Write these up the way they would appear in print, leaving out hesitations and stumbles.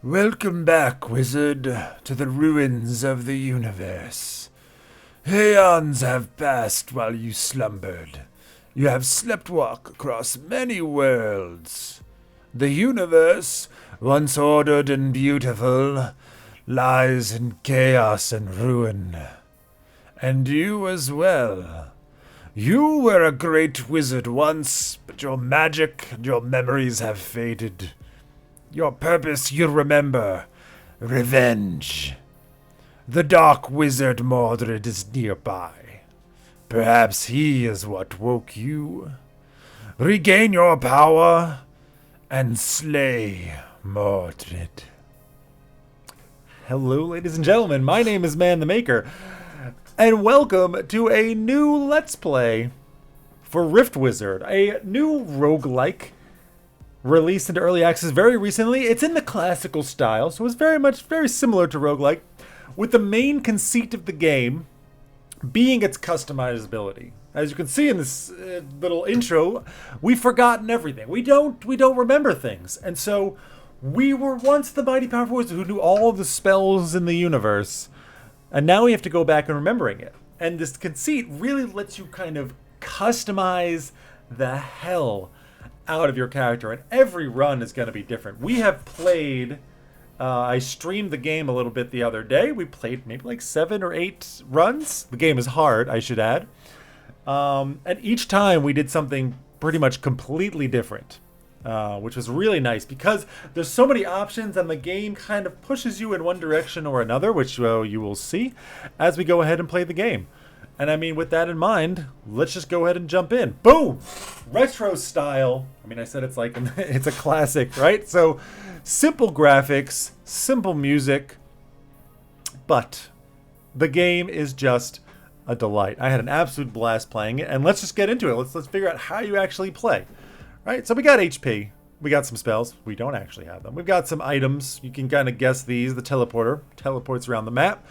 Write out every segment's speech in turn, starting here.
Welcome back, wizard, to the ruins of the universe. Aeons have passed while you slumbered. You have sleptwalked across many worlds. The universe, once ordered and beautiful, lies in chaos and ruin. And you as well. You were a great wizard once, but your magic and your memories have faded. Your purpose you remember. Revenge. The dark wizard Mordred is nearby. Perhaps he is what woke you. Regain your power and slay Mordred. Hello, ladies and gentlemen. My name is Man the Maker, and welcome to a new Let's Play for Rift Wizard, a new roguelike released into early access very recently. It's in the classical style, so it's very similar to roguelike, with the main conceit of the game being its customizability. As you can see in this little intro, we've forgotten everything. We don't remember things, and so we were once the mighty powerful wizard who knew all the spells in the universe, and now we have to go back and remembering it. And this conceit really lets you kind of customize the hell out of your character, and every run is going to be different. We have played, I streamed the game a little bit the other day. We played maybe like 7 or 8 runs. The game is hard, I should add. And each time we did something pretty much completely different, which was really nice because there's so many options and the game kind of pushes you in one direction or another, which you will see as we go ahead and play the game. And I mean, with that in mind, let's just go ahead and jump in. Boom! Retro style. I mean, I said it's like, it's a classic, right? So, simple graphics, simple music, but the game is just a delight. I had an absolute blast playing it, and let's just get into it. Let's figure out how you actually play. Right? So we got HP. We got some spells. We don't actually have them. We've got some items. You can kind of guess these. The teleporter teleports around the map.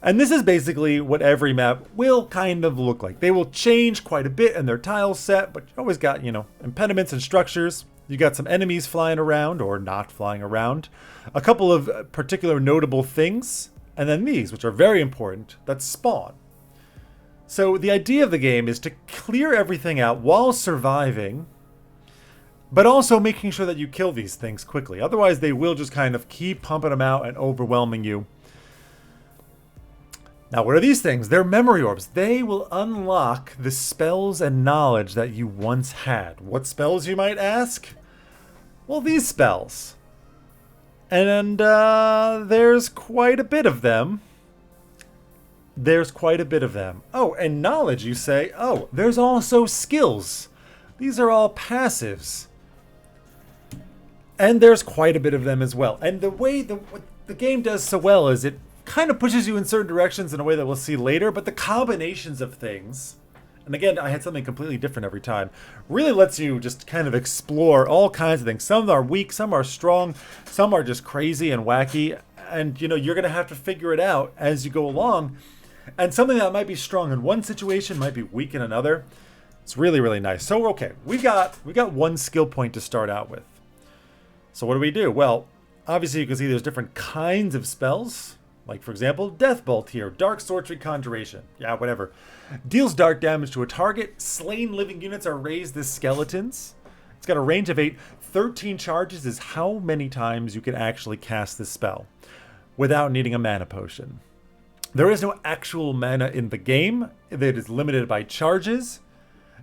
And this is basically what every map will kind of look like. They will change quite a bit in their tile set, but you always got, impediments and structures. You got some enemies flying around or not flying around. A couple of particular notable things. And then these, which are very important, that spawn. So the idea of the game is to clear everything out while surviving, but also making sure that you kill these things quickly. Otherwise, they will just kind of keep pumping them out and overwhelming you. Now, what are these things? They're memory orbs. They will unlock the spells and knowledge that you once had. What spells, you might ask? Well, these spells. And there's quite a bit of them. Oh, and knowledge, you say? Oh, there's also skills. These are all passives. And there's quite a bit of them as well. And the way what the game does so well is it kind of pushes you in certain directions in a way that we'll see later, but the combinations of things, and again, I had something completely different every time, really lets you just kind of explore all kinds of things. Some are weak, some are strong, some are just crazy and wacky, and you're going to have to figure it out as you go along. And something that might be strong in one situation might be weak in another. It's really, really nice. So, okay, we got one skill point to start out with. So what do we do? Well, obviously you can see there's different kinds of spells. Like, for example, Deathbolt here. Dark Sorcery Conjuration. Yeah, whatever. Deals dark damage to a target. Slain living units are raised as skeletons. It's got a range of 8. 13 charges is how many times you can actually cast this spell without needing a mana potion. There is no actual mana in the game. It is limited by charges.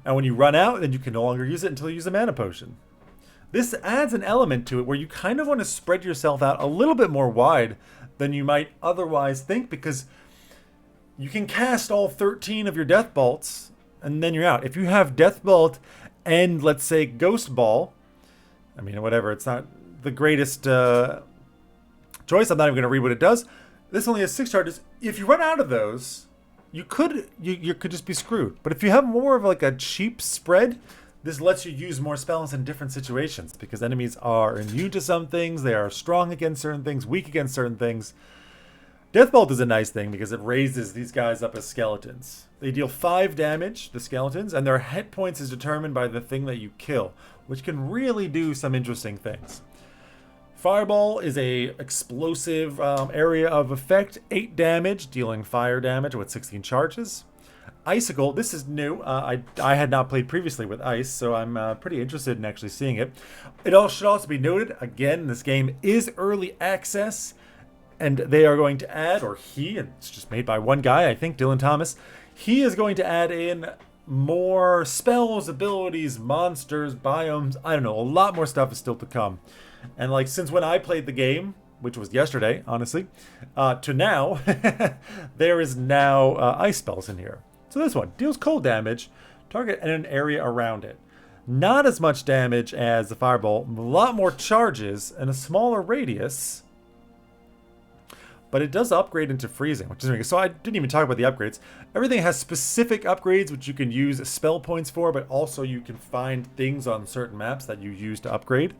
And when you run out, then you can no longer use it until you use a mana potion. This adds an element to it where you kind of want to spread yourself out a little bit more wide than you might otherwise think, because you can cast all 13 of your death bolts and then you're out. If you have death bolt and, let's say, ghost ball, I mean, whatever, it's not the greatest choice. I'm not even going to read what it does. This only has 6 charges. If you run out of those, you could just be screwed. But if you have more of like a cheap spread, this lets you use more spells in different situations because enemies are immune to some things, they are strong against certain things, weak against certain things. Deathbolt is a nice thing because it raises these guys up as skeletons. They deal 5 damage, the skeletons, and their hit points is determined by the thing that you kill, which can really do some interesting things. Fireball is a explosive area of effect, 8 damage, dealing fire damage with 16 charges. Icicle, this is new. I had not played previously with ice, so I'm pretty interested in actually seeing it. It all should also be noted, again, this game is early access, and they are going to add, or it's just made by one guy, I think, Dylan Thomas. He is going to add in more spells, abilities, monsters, biomes. I don't know, a lot more stuff is still to come. And like since when I played the game, which was yesterday, honestly, to now, there is now ice spells in here. So this one deals cold damage, target and an area around it. Not as much damage as the fireball, a lot more charges and a smaller radius. But it does upgrade into freezing, which is really good. So I didn't even talk about the upgrades. Everything has specific upgrades which you can use spell points for, but also you can find things on certain maps that you use to upgrade.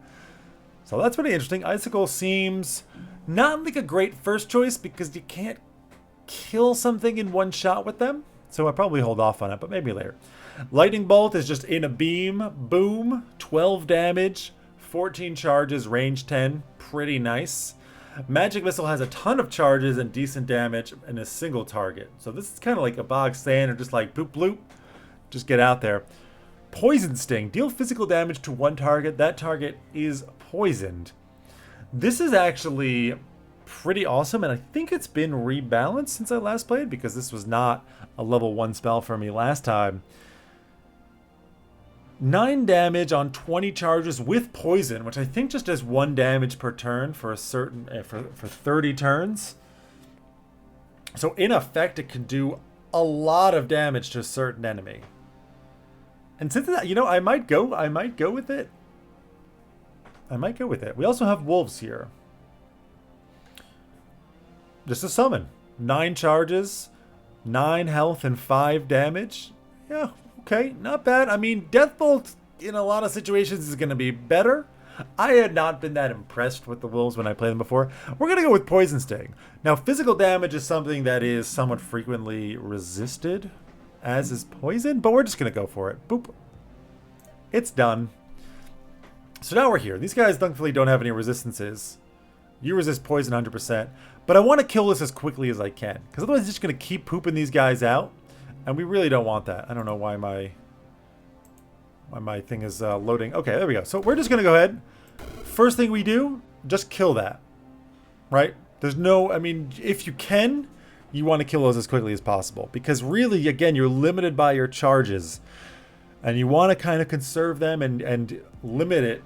So that's pretty interesting. Icicle seems not like a great first choice because you can't kill something in one shot with them. So I'll probably hold off on it, but maybe later. Lightning Bolt is just in a beam. Boom. 12 damage. 14 charges. Range 10. Pretty nice. Magic Missile has a ton of charges and decent damage and a single target. So this is kind of like a bog stand or just like boop bloop. Just get out there. Poison Sting. Deal physical damage to one target. That target is poisoned. This is actually pretty awesome, and I think it's been rebalanced since I last played because this was not a level 1 spell for me last time. 9 damage on 20 charges with poison, which I think just does 1 damage per turn for a certain for 30 turns. So in effect, it can do a lot of damage to a certain enemy. And since that, you know, I might go with it. I might go with it. We also have wolves here. Just a summon. 9 charges, 9 health, and 5 damage. Yeah, okay, not bad. I mean, Deathbolt in a lot of situations is going to be better. I had not been that impressed with the wolves when I played them before. We're going to go with Poison Sting. Now, physical damage is something that is somewhat frequently resisted, as is poison, but we're just going to go for it. Boop. It's done. So now we're here. These guys thankfully don't have any resistances. You resist poison 100%, but I want to kill this as quickly as I can, because otherwise it's just going to keep pooping these guys out, and we really don't want that. I don't know why my thing is loading. Okay, there we go. So we're just going to go ahead. First thing we do, just kill that, right? There's no, I mean, if you can, you want to kill those as quickly as possible, because really, again, you're limited by your charges, and you want to kind of conserve them and limit it,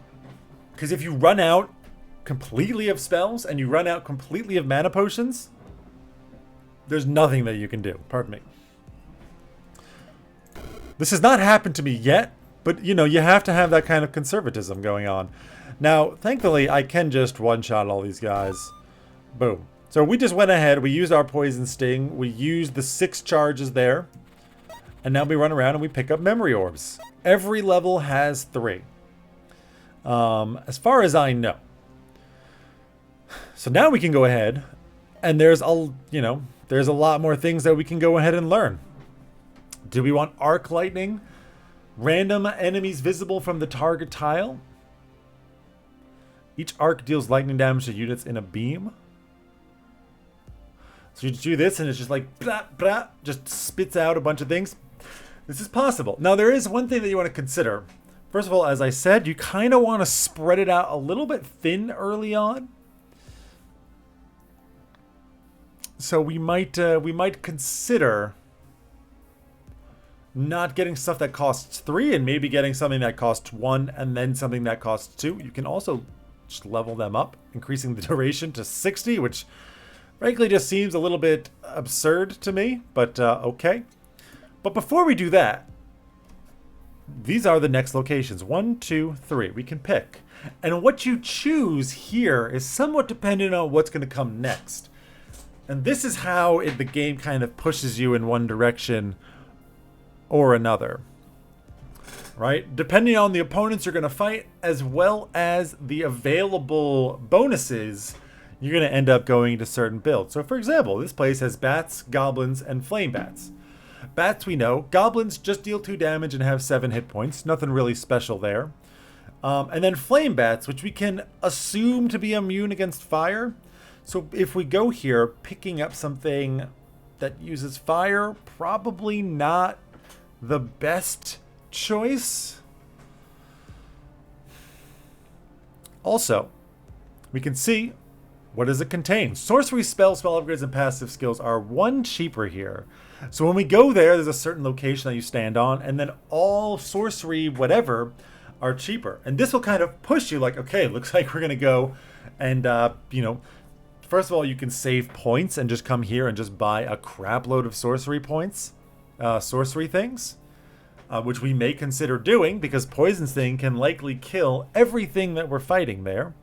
because if you run out completely of spells and you run out completely of mana potions, there's nothing that you can do. Pardon me. This has not happened to me yet, but you know, you have to have that kind of conservatism going on. Now, thankfully, I can just one-shot all these guys. Boom. So we just went ahead, we used our Poison Sting, we used the 6 charges there, and now we run around and we pick up Memory Orbs. Every level has 3. As far as I know. So now we can go ahead, and there's a lot more things that we can go ahead and learn. Do we want Arc Lightning? Random enemies visible from the target tile? Each arc deals lightning damage to units in a beam. So you do this and it's just like blah, blah, just spits out a bunch of things. This is possible. Now there is one thing that you want to consider. First of all, as I said, you kind of want to spread it out a little bit thin early on. So we might consider not getting stuff that costs 3 and maybe getting something that costs 1 and then something that costs 2. You can also just level them up, increasing the duration to 60, which frankly just seems a little bit absurd to me, but okay. But before we do that, these are the next locations. 1, 2, 3. We can pick. And what you choose here is somewhat dependent on what's going to come next. And this is how the game kind of pushes you in one direction or another. Right? Depending on the opponents you're going to fight, as well as the available bonuses, you're going to end up going to certain builds. So for example, this place has bats, goblins, and flame bats. Bats we know. Goblins just deal 2 damage and have 7 hit points. Nothing really special there. And then flame bats, which we can assume to be immune against fire. So if we go here, picking up something that uses fire, probably not the best choice. Also, we can see, what does it contain? Sorcery spells, spell upgrades, and passive skills are 1 cheaper here. So when we go there, there's a certain location that you stand on, and then all sorcery whatever are cheaper. And this will kind of push you like, okay, looks like we're going to go and, first of all, you can save points and just come here and just buy a crap load of sorcery points, sorcery things, which we may consider doing because Poison Sting can likely kill everything that we're fighting there.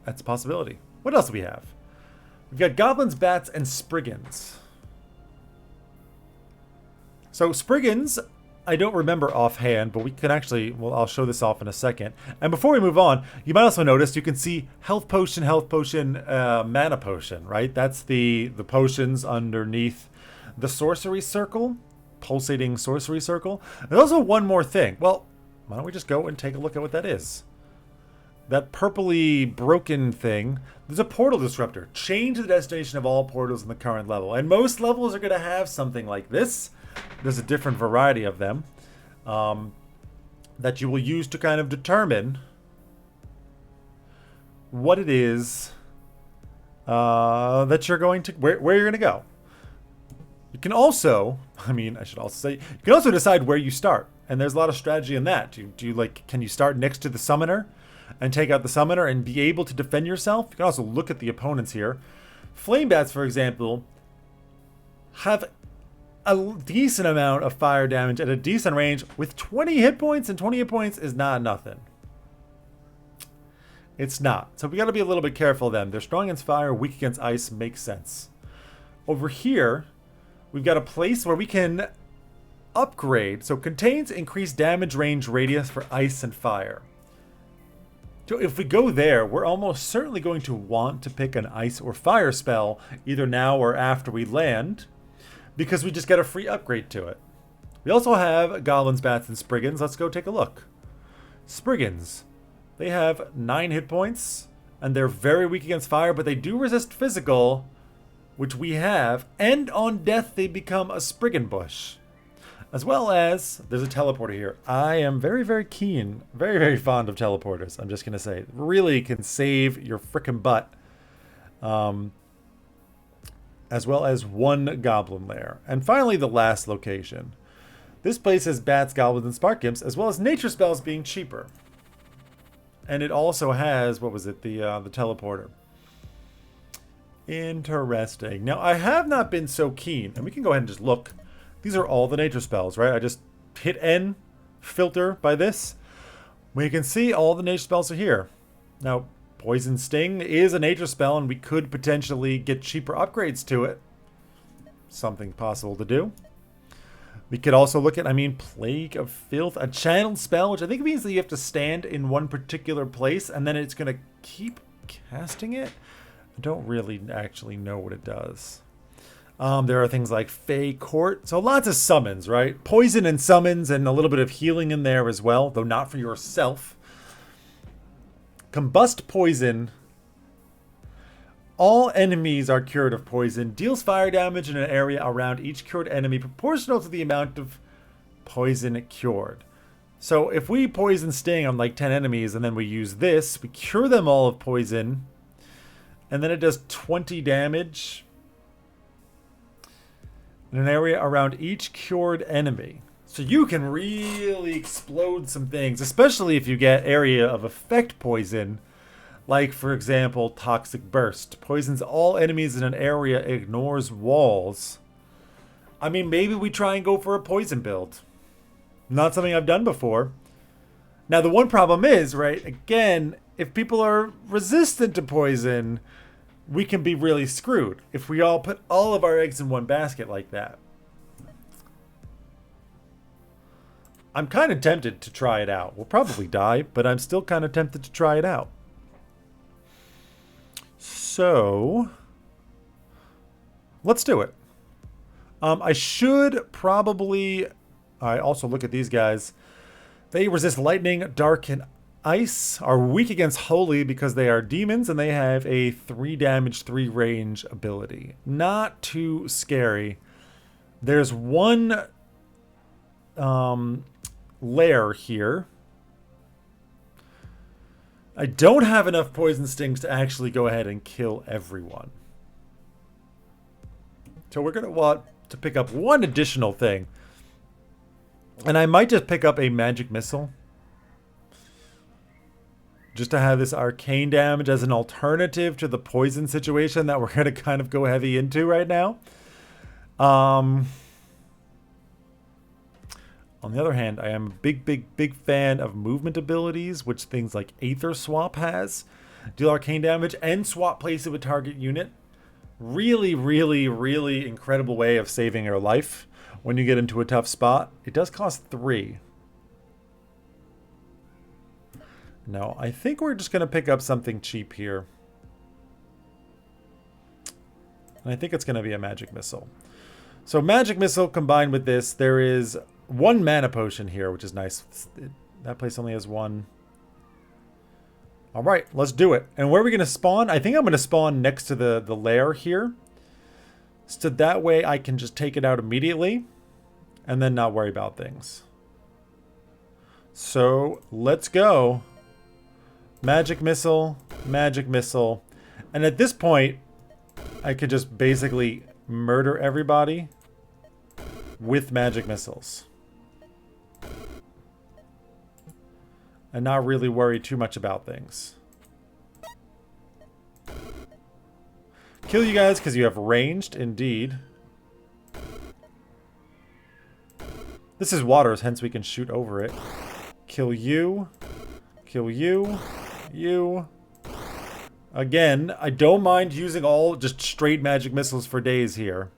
That's a possibility. What else do we have? We've got goblins, bats, and spriggans. So spriggans, I don't remember offhand, but we can actually, well, I'll show this off in a second. And before we move on, you might also notice you can see health potion, mana potion, right? That's the potions underneath the sorcery circle, pulsating sorcery circle. There's also one more thing. Well, why don't we just go and take a look at what that is? That purpley broken thing, there's a portal disruptor. Change the destination of all portals in the current level. And most levels are going to have something like this. There's a different variety of them that you will use to kind of determine what it is that you're going to, where you're going to go. You can also, I should also say, you can also decide where you start. And there's a lot of strategy in that. Can you start next to the summoner and take out the summoner and be able to defend yourself? You can also look at the opponents here. Flame bats, for example, have a decent amount of fire damage at a decent range with 20 hit points, and 20 hit points is not nothing. It's not. So we got to be a little bit careful of them. They're strong against fire, weak against ice, makes sense. Over here, we've got a place where we can upgrade. So contains increased damage range radius for ice and fire. So if we go there, we're almost certainly going to want to pick an ice or fire spell either now or after we land, because we just get a free upgrade to it. We also have goblins, bats, and spriggans. Let's go take a look. Spriggans. They have 9 hit points, and they're very weak against fire, but they do resist physical, which we have, and on death they become a spriggan bush. As well as, there's a teleporter here. I am very, very keen, very, very fond of teleporters. I'm just going to say, really can save your frickin' butt. As well as 1 goblin lair. And finally, the last location. This place has bats, goblins, and spark imps, as well as nature spells being cheaper. And it also has, what was it, the teleporter. Interesting. Now, I have not been so keen, and we can go ahead and just look. These are all the nature spells, right? I just hit N, filter by this. We can see all the nature spells are here. Now, Poison Sting is a nature spell, and we could potentially get cheaper upgrades to it. Something possible to do. We could also look at, Plague of Filth, a channeled spell, which I think means that you have to stand in one particular place, and then it's going to keep casting it. I don't really actually know what it does. There are things like Fey Court. So lots of summons, right? Poison and summons and a little bit of healing in there as well, though not for yourself. Combust Poison. All enemies are cured of poison. Deals fire damage in an area around each cured enemy proportional to the amount of poison cured. So if we Poison Sting on like 10 enemies and then we use this, we cure them all of poison. And then it does 20 damage in an area around each cured enemy. So you can really explode some things, especially if you get area of effect poison. Like, for example, Toxic Burst. Poisons all enemies in an area, ignores walls. Maybe we try and go for a poison build. Not something I've done before. Now, the one problem is, right, again, if people are resistant to poison, we can be really screwed if we all put all of our eggs in one basket like that. I'm kind of tempted to try it out. We'll probably die, but I'm still kind of tempted to try it out. So, let's do it. I should probably I also look at these guys. They resist lightning, dark, and ice, are weak against holy because they are demons, and they have a 3 damage, 3 range ability. Not too scary. There's one lair here. I don't have enough poison stings to actually go ahead and kill everyone. So we're going to want to pick up one additional thing. And I might just pick up a magic missile. Just to have this arcane damage as an alternative to the poison situation that we're going to kind of go heavy into right now. On the other hand, I am a big fan of movement abilities, which things like Aether Swap has. Deal arcane damage and swap places with target unit. Really incredible way of saving your life when you get into a tough spot. It does cost 3. No, I think we're just going to pick up something cheap here. And I think it's going to be a magic missile. So magic missile combined with this, there is 1 mana potion here, which is nice. That place only has 1. All right, let's do it. And where are we going to spawn? I think I'm going to spawn next to the lair here. So that way I can just take it out immediately and then not worry about things. So let's go. Magic missile, magic missile. And at this point, I could just basically murder everybody with magic missiles. And not really worry too much about things. Kill you guys because you have ranged, indeed. This is waters, hence we can shoot over it. Kill you. Kill you. You. Again, I don't mind using all just straight magic missiles for days here.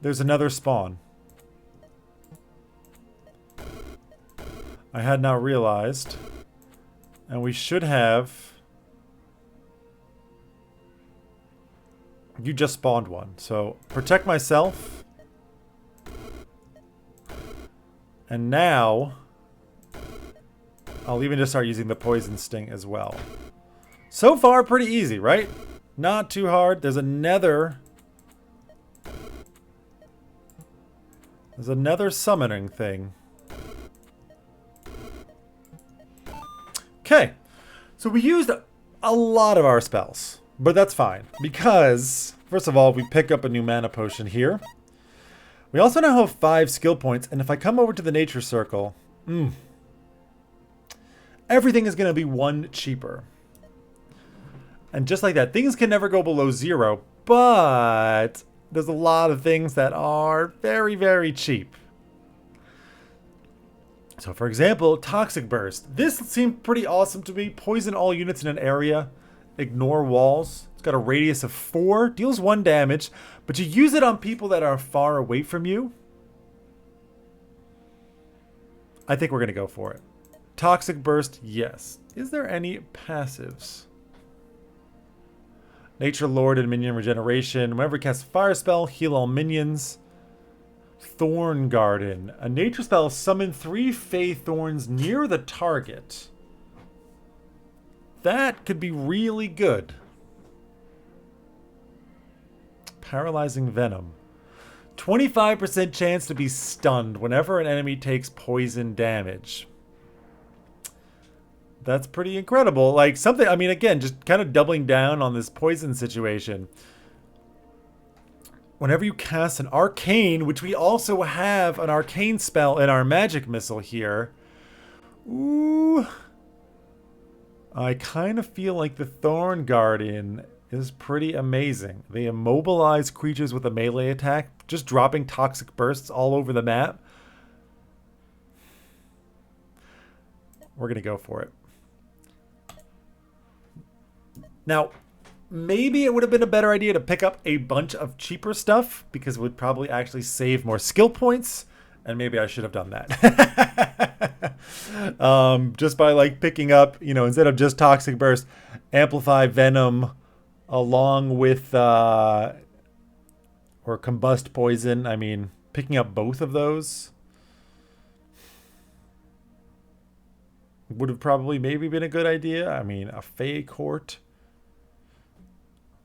There's another spawn. I had not realized. And we should have... You just spawned one. So, protect myself. And now... I'll even just start using the poison sting as well. So far, pretty easy, right? Not too hard. There's another summoning thing. Okay. So we used a lot of our spells. But that's fine. Because, first of all, we pick up a new mana potion here. We also now have 5 skill points. And if I come over to the nature circle... everything is going to be 1 cheaper. And just like that, things can never go below 0, but there's a lot of things that are very cheap. So for example, Toxic Burst. This seemed pretty awesome to me. Poison all units in an area. Ignore walls. It's got a radius of 4. Deals 1 damage, but you use it on people that are far away from you. I think we're going to go for it. Toxic Burst, yes. Is there any passives? Nature Lord and Minion Regeneration. Whenever you cast a fire spell, heal all minions. Thorn Guardian. A nature spell, summon 3 Fey Thorns near the target. That could be really good. Paralyzing Venom. 25% chance to be stunned whenever an enemy takes poison damage. That's pretty incredible. Like something, I mean, again, just kind of doubling down on this poison situation. Whenever you cast an arcane, which we also have an arcane spell in our magic missile here. Ooh. I kind of feel like the Thorn Guardian is pretty amazing. They immobilize creatures with a melee attack, just dropping toxic bursts all over the map. We're going to go for it. Now, maybe it would have been a better idea to pick up a bunch of cheaper stuff because it would probably actually save more skill points. And maybe I should have done that. Just by like picking up, you know, instead of just Toxic Burst, Amplify Venom along with, or Combust Poison. I mean, picking up both of those would have probably maybe been a good idea. I mean, a Fey Court.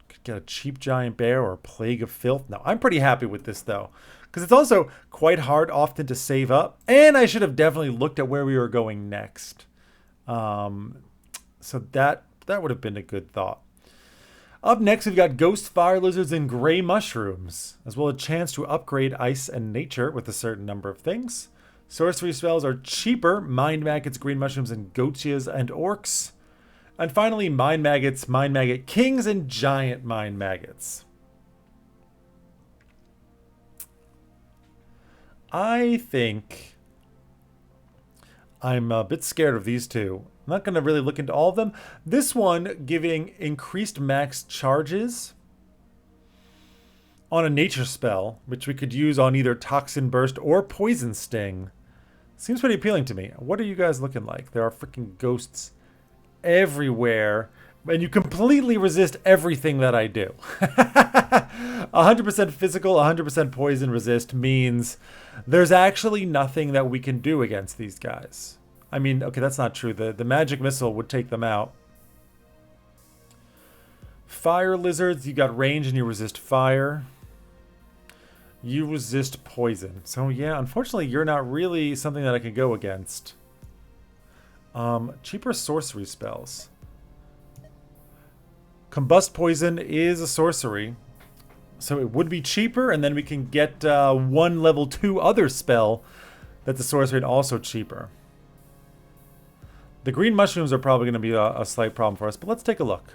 Could get a cheap giant bear or a Plague of Filth. No, I'm pretty happy with this, though. Because it's also quite hard often to save up. And I should have definitely looked at where we were going next. So that would have been a good thought. Up next, we've got Ghost Fire Lizards and Gray Mushrooms, as well as a chance to upgrade Ice and Nature with a certain number of things. Sorcery Spells are cheaper: Mind Maggots, Green Mushrooms, and Goatias and Orcs. And finally, Mind Maggots, Mind Maggot Kings, and Giant Mind Maggots. I think I'm a bit scared of these two. I'm not going to really look into all of them. This one giving increased max charges on a nature spell, which we could use on either Toxin Burst or Poison Sting. Seems pretty appealing to me. What are you guys looking like? There are freaking ghosts everywhere, and you completely resist everything that I do. 100% physical, 100% poison resist means there's actually nothing that we can do against these guys. I mean, okay, that's not true. The magic missile would take them out. Fire lizards, you got range and you resist fire. You resist poison. So yeah, unfortunately, you're not really something that I can go against. Cheaper sorcery spells. Combust Poison is a sorcery, so it would be cheaper, and then we can get one level 2 other spell that's a sorcery and also cheaper. The green mushrooms are probably going to be a slight problem for us, but let's take a look.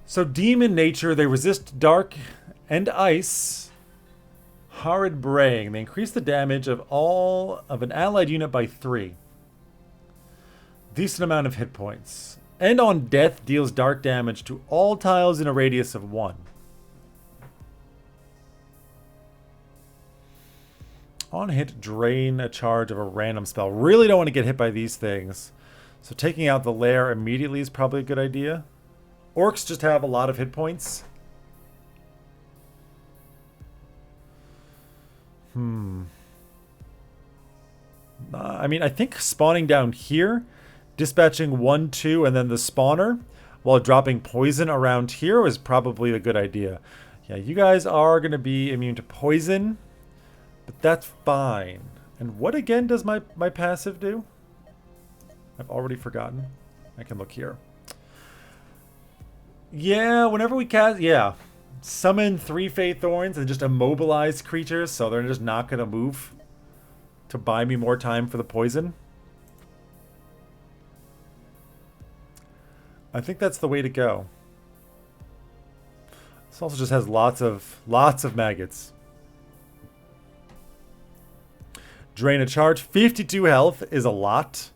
So Demon Nature, they resist dark and ice. Horrid Braying, they increase the damage of all of an allied unit by 3. Decent amount of hit points. And on death, deals dark damage to all tiles in a radius of 1. On hit, drain a charge of a random spell. Really don't want to get hit by these things. So taking out the lair immediately is probably a good idea. Orcs just have a lot of hit points. I mean, I think spawning down here, dispatching 1, 2, and then the spawner, while dropping poison around here is probably a good idea. Yeah, you guys are going to be immune to poison. But that's fine. And what again does my passive do? I've already forgotten. I can look here. Yeah, whenever we cast... Yeah. Summon 3 Fey Thorns and just immobilize creatures so they're just not going to move to buy me more time for the poison. I think that's the way to go. This also just has lots of maggots. Drain a charge. 52 health is a lot.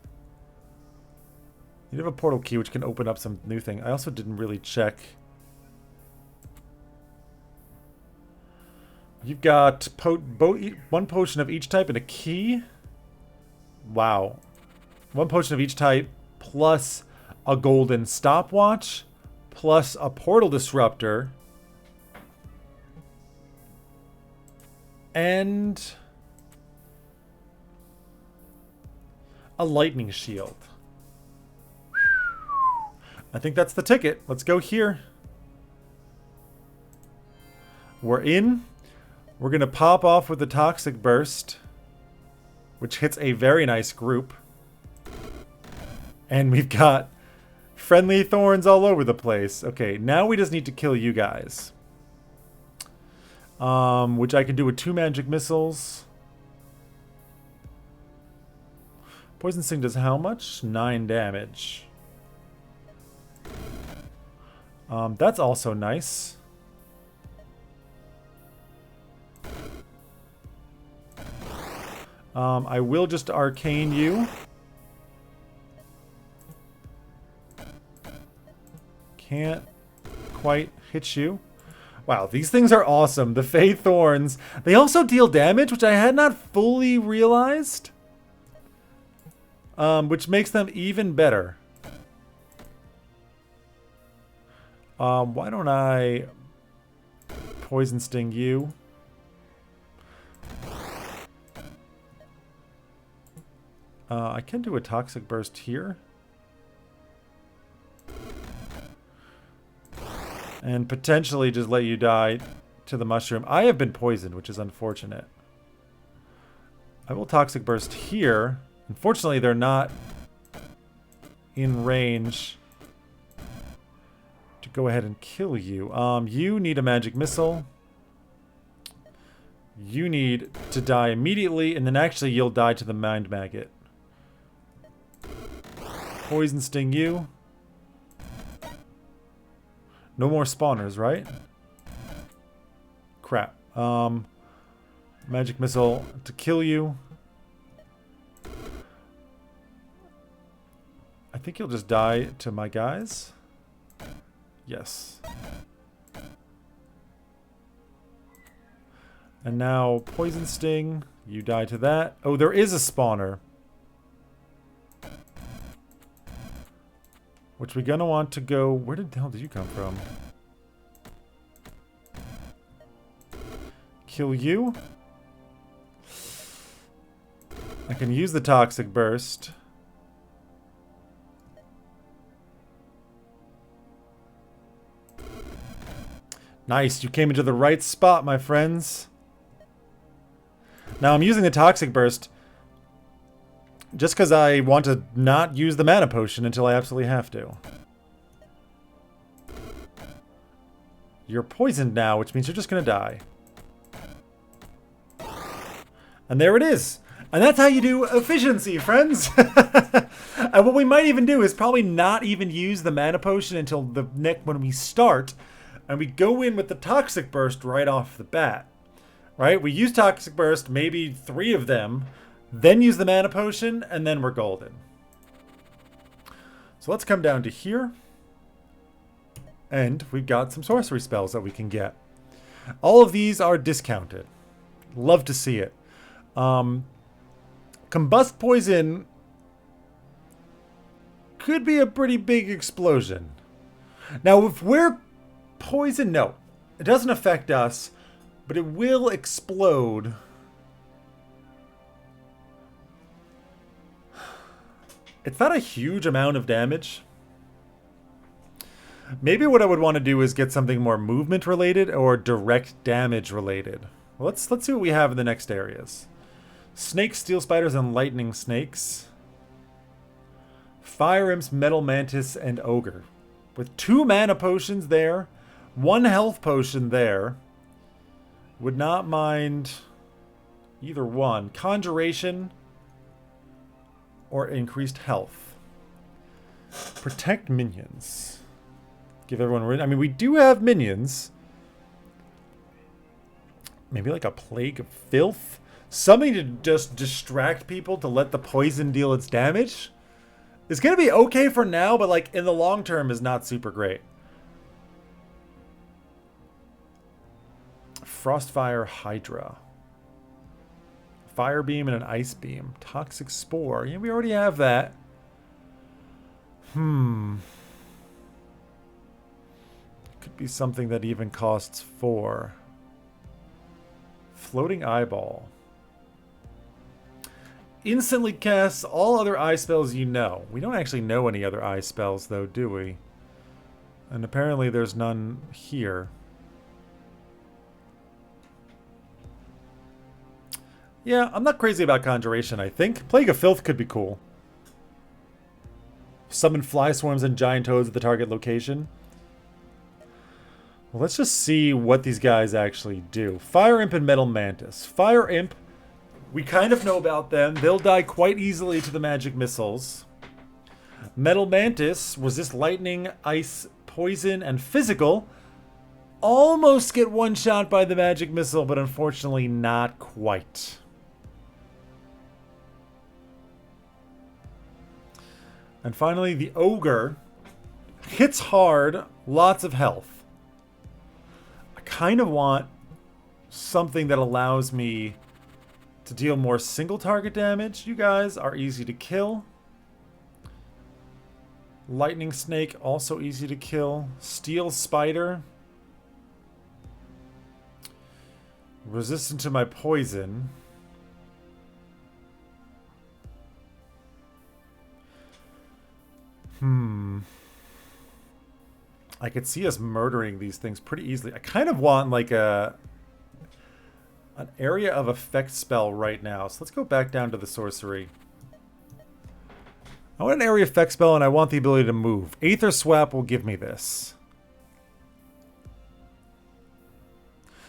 You have a portal key which can open up some new thing. I also didn't really check. You've got 1 potion of each type and a key. Wow. 1 potion of each type plus a golden stopwatch plus a portal disruptor. And a lightning shield. I think that's the ticket. Let's go here. We're in. We're going to pop off with the Toxic Burst, which hits a very nice group. And we've got friendly thorns all over the place. Okay, now we just need to kill you guys. Which I can do with 2 magic missiles. Poison Sting does how much? 9 damage. That's also nice. I will just arcane you. Can't quite hit you. Wow, these things are awesome. The Fey Thorns. They also deal damage, which I had not fully realized. Which makes them even better. Why don't I Poison Sting you? I can do a Toxic Burst here. And potentially just let you die to the mushroom. I have been poisoned, which is unfortunate. I will Toxic Burst here. Unfortunately, they're not in range to go ahead and kill you. You need a Magic Missile. You need to die immediately, and then actually you'll die to the Mind Maggot. Poison Sting you. No more spawners, right? Crap. Magic Missile to kill you. I think you'll just die to my guys. Yes. And now Poison Sting. You die to that. Oh, there is a spawner. Which we're gonna want to go... Where the hell did you come from? Kill you. I can use the Toxic Burst. Nice, you came into the right spot, my friends. Now I'm using the Toxic Burst just because I want to not use the mana potion until I absolutely have to. You're poisoned now, which means you're just going to die. And there it is. And that's how you do efficiency, friends. And what we might even do is probably not even use the mana potion until the next when we start. And we go in with the Toxic Burst right off the bat. Right? We use Toxic Burst, maybe 3 of them. Then use the mana potion, and then we're golden. So let's come down to here. And we've got some sorcery spells that we can get. All of these are discounted. Love to see it. Combust Poison could be a pretty big explosion. Now, if we're poisoned, no. It doesn't affect us, but it will explode. It's not a huge amount of damage. Maybe what I would want to do is get something more movement related or direct damage related. Well, let's see what we have in the next areas. Snakes, steel spiders, and lightning snakes. Fire imps, metal mantis, and ogre. With 2 mana potions there, 1 health potion there. Would not mind either one. Conjuration or increased health. Protect minions. Give everyone... I mean, we do have minions. Maybe like a Plague of Filth? Something to just distract people to let the poison deal its damage? It's going to be okay for now, but like in the long term is not super great. Frostfire Hydra. Fire Beam and an Ice Beam. Toxic Spore. Yeah, we already have that. Could be something that even costs 4. Floating Eyeball. Instantly casts all other eye spells you know. We don't actually know any other eye spells, though, do we? And apparently there's none here. Yeah, I'm not crazy about Conjuration, I think. Plague of Filth could be cool. Summon fly swarms and giant toads at the target location. Well, let's just see what these guys actually do. Fire Imp and Metal Mantis. Fire Imp, we kind of know about them. They'll die quite easily to the magic missiles. Metal Mantis, resist lightning, ice, poison, and physical. Almost get one shot by the magic missile, but unfortunately not quite. And finally, the Ogre hits hard, lots of health. I kind of want something that allows me to deal more single target damage. You guys are easy to kill. Lightning Snake, also easy to kill. Steel Spider. Resistant to my poison. I could see us murdering these things pretty easily. I kind of want like an area of effect spell right now. So let's go back down to the sorcery. I want an area effect spell and I want the ability to move. Aether Swap will give me this.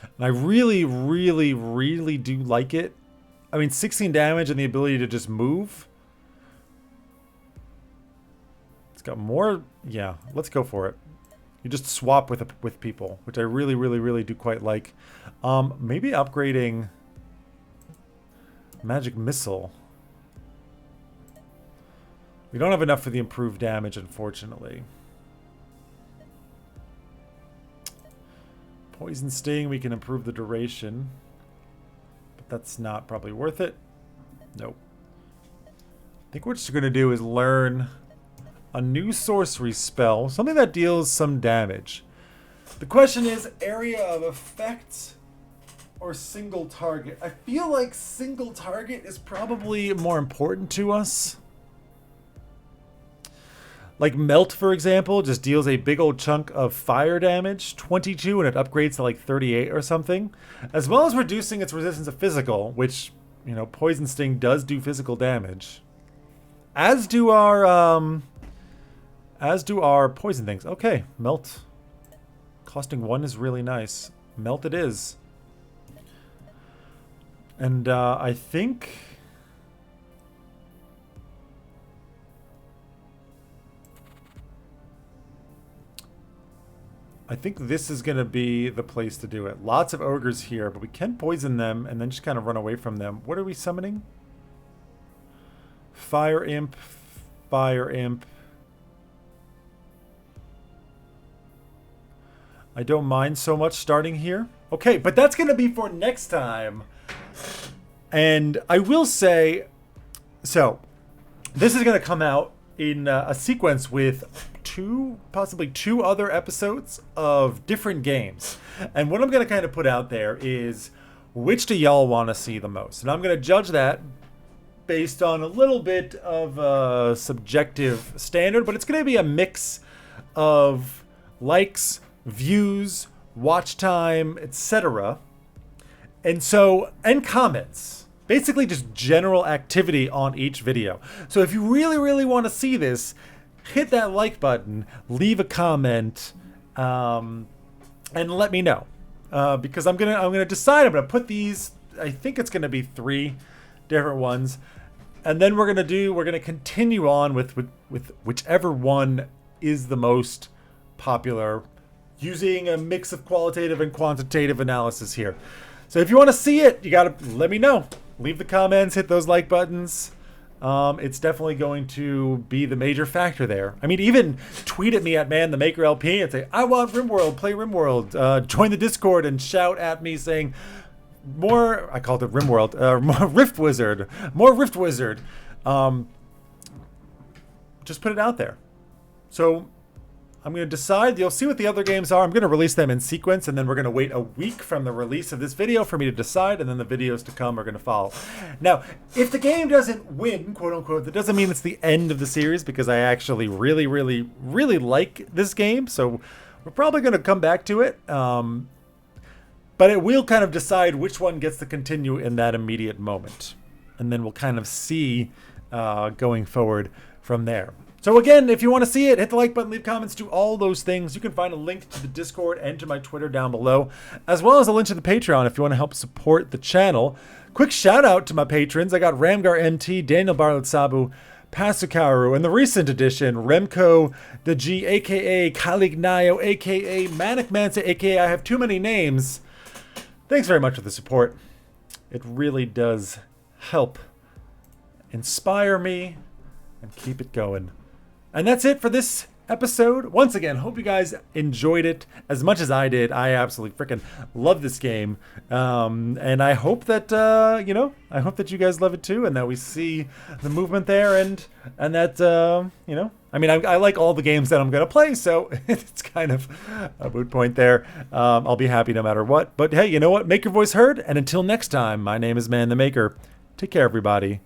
And I really, really, really do like it. I mean, 16 damage and the ability to just move. It's got more. Yeah, let's go for it. You just swap with people, which I really, really, really do quite like. Maybe upgrading Magic Missile. We don't have enough for the improved damage, unfortunately. Poison Sting, we can improve the duration. But that's not probably worth it. Nope. I think what we're just going to do is learn a new sorcery spell. Something that deals some damage. The question is, area of effect or single target? I feel like single target is probably more important to us. Like Melt, for example, just deals a big old chunk of fire damage, 22, and it upgrades to like 38 or something. As well as reducing its resistance to physical, which, you know, Poison Sting does do physical damage. As do our poison things. Okay, Melt. Costing 1 is really nice. Melt it is. And I think this is going to be the place to do it. Lots of ogres here, but we can poison them and then just kind of run away from them. What are we summoning? Fire Imp. Fire Imp. I don't mind so much starting here. Okay, but that's going to be for next time. And I will say, so this is going to come out in a sequence with possibly two other episodes of different games. And what I'm going to kind of put out there is, which do y'all want to see the most? And I'm going to judge that based on a little bit of a subjective standard, but it's going to be a mix of likes, views, watch time, etc. And comments. Basically just general activity on each video. So if you really, really want to see this, hit that like button, leave a comment, and let me know. Because I'm gonna decide. I'm gonna put these. I think it's gonna be 3 different ones, and then we're gonna continue on with whichever one is the most popular, using a mix of qualitative and quantitative analysis here. So if you want to see it, you gotta let me know. Leave the comments, hit those like buttons. It's definitely going to be the major factor there. I mean, even tweet at me at ManTheMakerLP and say, I want RimWorld, play RimWorld. Join the Discord and shout at me saying, more, I called it RimWorld, more Rift Wizard, more Rift Wizard. Just put it out there. So I'm going to decide. You'll see what the other games are. I'm going to release them in sequence, and then we're going to wait a week from the release of this video for me to decide, and then the videos to come are going to follow. Now, if the game doesn't win, quote unquote, that doesn't mean it's the end of the series, because I actually really, really, really like this game, so we're probably going to come back to it. But it will kind of decide which one gets to continue in that immediate moment. And then we'll kind of see going forward from there. So again, if you want to see it, hit the like button, leave comments, do all those things. You can find a link to the Discord and to my Twitter down below, as well as a link to the Patreon if you want to help support the channel. Quick shout out to my patrons. I got Ramgar MT, Daniel Bartlett Sabu, Pasukaru, and the recent addition, Remco the G, aka Calignayo, aka Manic Mansa, aka I have too many names. Thanks very much for the support. It really does help inspire me and keep it going. And that's it for this episode. Once again, hope you guys enjoyed it as much as I did. I absolutely freaking love this game. And I hope that, I hope that you guys love it too, and that we see the movement there, and that, I mean, I like all the games that I'm going to play, so it's kind of a moot point there. I'll be happy no matter what. But hey, you know what? Make your voice heard. And until next time, my name is Man the Maker. Take care, everybody.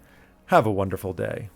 Have a wonderful day.